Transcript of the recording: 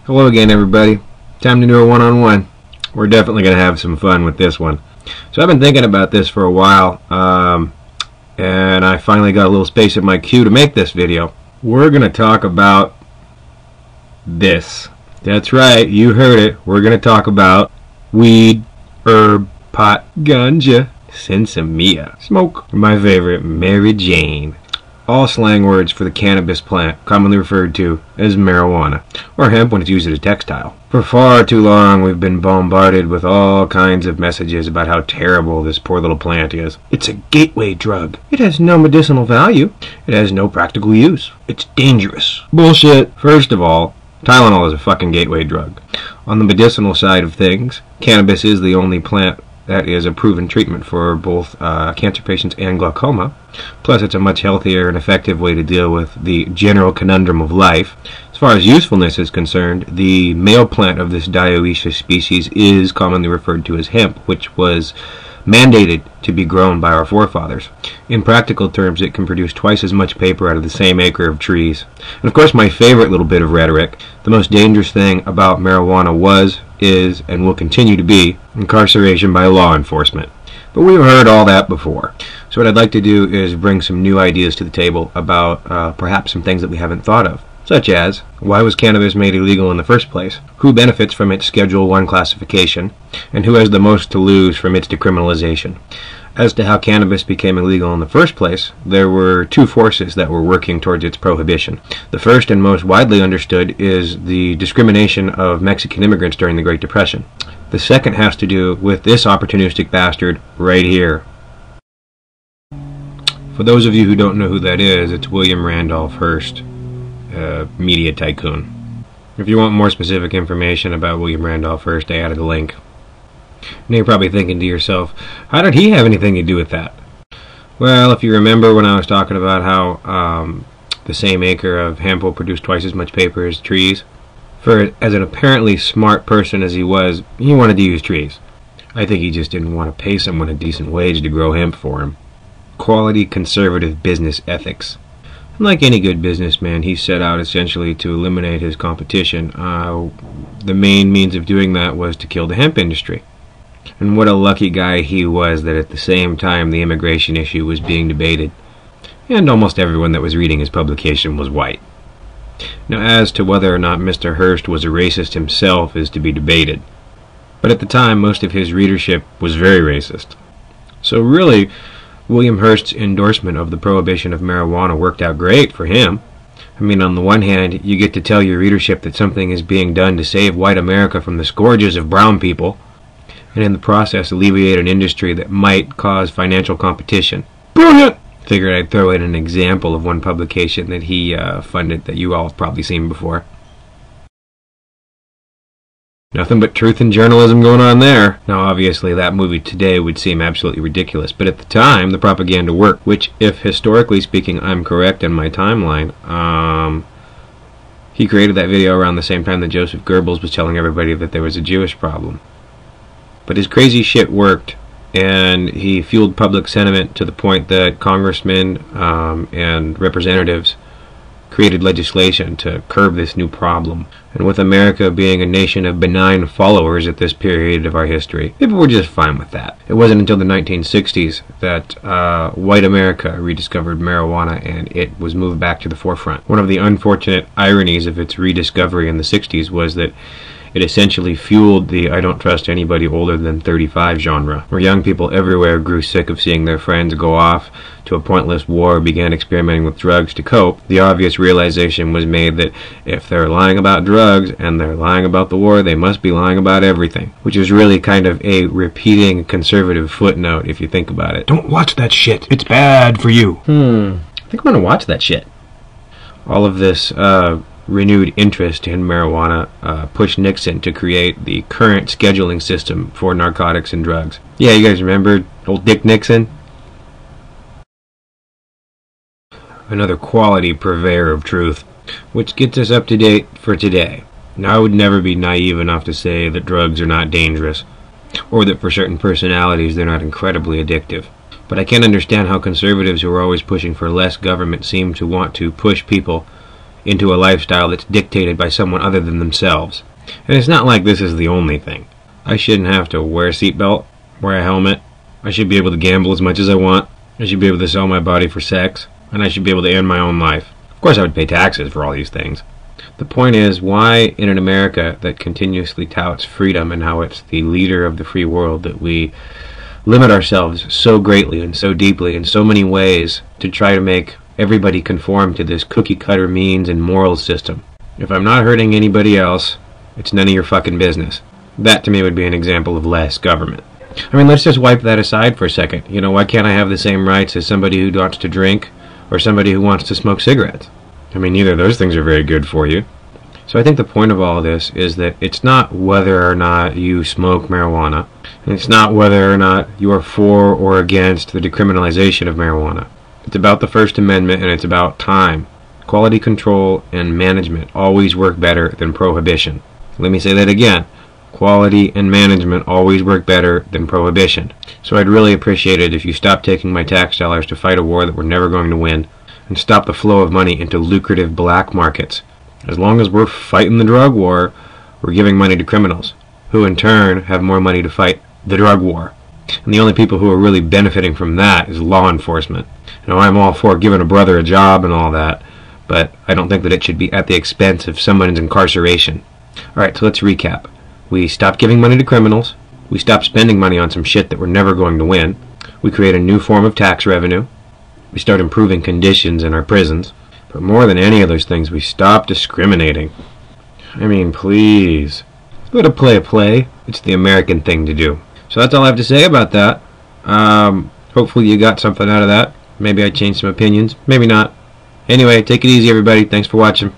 Hello again, everybody. Time to do a one-on-one. We're definitely going to have some fun with this one. So I've been thinking about this for a while, and I finally got a little space in my queue to make this video. We're going to talk about this. That's right, you heard it. We're going to talk about weed, herb, pot, ganja, sensimilla, smoke, my favorite, MaryJane. All slang words for the cannabis plant, commonly referred to as marijuana, or hemp when it's used as a textile. For far too long, we've been bombarded with all kinds of messages about how terrible this poor little plant is. It's a gateway drug. It has no medicinal value. It has no practical use. It's dangerous. Bullshit. First of all, Tylenol is a fucking gateway drug. On the medicinal side of things, cannabis is the only plant that is a proven treatment for both cancer patients and glaucoma. Plus, it's a much healthier and effective way to deal with the general conundrum of life. As far as usefulness is concerned, the male plant of this dioecious species is commonly referred to as hemp, which was mandated to be grown by our forefathers. In practical terms, it can produce twice as much paper out of the same acre of trees. And of course, my favorite little bit of rhetoric, the most dangerous thing about marijuana was, is, and will continue to be incarceration by law enforcement. But we've heard all that before. So what I'd like to do is bring some new ideas to the table about perhaps some things that we haven't thought of. Such as, why was cannabis made illegal in the first place? Who benefits from its Schedule I classification? And who has the most to lose from its decriminalization? As to how cannabis became illegal in the first place, there were two forces that were working towards its prohibition. The first and most widely understood is the discrimination of Mexican immigrants during the Great Depression. The second has to do with this opportunistic bastard right here. For those of you who don't know who that is, it's William Randolph Hearst. Media tycoon. If you want more specific information about William Randolph Hearst, I added a link. Now you're probably thinking to yourself, how did he have anything to do with that? Well, if you remember when I was talking about how the same acre of hemp will produce twice as much paper as trees, as an apparently smart person as he was, he wanted to use trees. I think he just didn't want to pay someone a decent wage to grow hemp for him. Quality conservative business ethics. And like any good businessman, he set out essentially to eliminate his competition. The main means of doing that was to kill the hemp industry. And what a lucky guy he was that at the same time the immigration issue was being debated, and almost everyone that was reading his publication was white. Now, as to whether or not Mr. Hearst was a racist himself is to be debated. But at the time, most of his readership was very racist. So really, William Hearst's endorsement of the prohibition of marijuana worked out great for him. I mean, on the one hand, you get to tell your readership that something is being done to save white America from the scourges of brown people, and in the process alleviate an industry that might cause financial competition. Brilliant! Figured I'd throw in an example of one publication that he funded that you all have probably seen before. Nothing but truth and journalism going on there. Now, obviously, that movie today would seem absolutely ridiculous, but at the time, the propaganda worked, which, if historically speaking I'm correct in my timeline, he created that video around the same time that Joseph Goebbels was telling everybody that there was a Jewish problem. But his crazy shit worked, and he fueled public sentiment to the point that congressmen and representatives created legislation to curb this new problem. And with America being a nation of benign followers at this period of our history, people were just fine with that. It wasn't until the 1960s that white America rediscovered marijuana and it was moved back to the forefront. One of the unfortunate ironies of its rediscovery in the 60s was that it essentially fueled the I don't trust anybody older than 35 genre, where young people everywhere grew sick of seeing their friends go off to a pointless war, began experimenting with drugs to cope. The obvious realization was made that if they're lying about drugs and they're lying about the war, they must be lying about everything, which is really kind of a repeating conservative footnote if you think about it. Don't watch that shit. It's bad for you. I think I'm gonna watch that shit. All of this renewed interest in marijuana pushed Nixon to create the current scheduling system for narcotics and drugs. Yeah, you guys remember old Dick Nixon? Another quality purveyor of truth, which gets us up to date for today. Now, I would never be naive enough to say that drugs are not dangerous, or that for certain personalities they're not incredibly addictive. But I can't understand how conservatives who are always pushing for less government seem to want to push people into a lifestyle that's dictated by someone other than themselves. And it's not like this is the only thing. I shouldn't have to wear a seatbelt, wear a helmet. I should be able to gamble as much as I want. I should be able to sell my body for sex. And I should be able to end my own life. Of course I would pay taxes for all these things. The point is, why in an America that continuously touts freedom and how it's the leader of the free world that we limit ourselves so greatly and so deeply in so many ways to try to make everybody conform to this cookie-cutter means and moral system? If I'm not hurting anybody else, it's none of your fucking business. That to me would be an example of less government. I mean, let's just wipe that aside for a second. You know, why can't I have the same rights as somebody who wants to drink or somebody who wants to smoke cigarettes? I mean, neither of those things are very good for you. So I think the point of all of this is that it's not whether or not you smoke marijuana, and it's not whether or not you are for or against the decriminalization of marijuana. It's about the First Amendment, and it's about time. Quality control and management always work better than prohibition. Let me say that again. Quality and management always work better than prohibition. So I'd really appreciate it if you stopped taking my tax dollars to fight a war that we're never going to win, and stop the flow of money into lucrative black markets. As long as we're fighting the drug war, we're giving money to criminals, who in turn have more money to fight the drug war. And the only people who are really benefiting from that is law enforcement. Now, I'm all for giving a brother a job and all that, but I don't think that it should be at the expense of someone's incarceration. Alright, so let's recap. We stop giving money to criminals. We stop spending money on some shit that we're never going to win. We create a new form of tax revenue. We start improving conditions in our prisons. But more than any of those things, we stop discriminating. I mean, please. Go to play a play. It's the American thing to do. So that's all I have to say about that. Hopefully you got something out of that. Maybe I changed some opinions. Maybe not. Anyway, take it easy, everybody. Thanks for watching.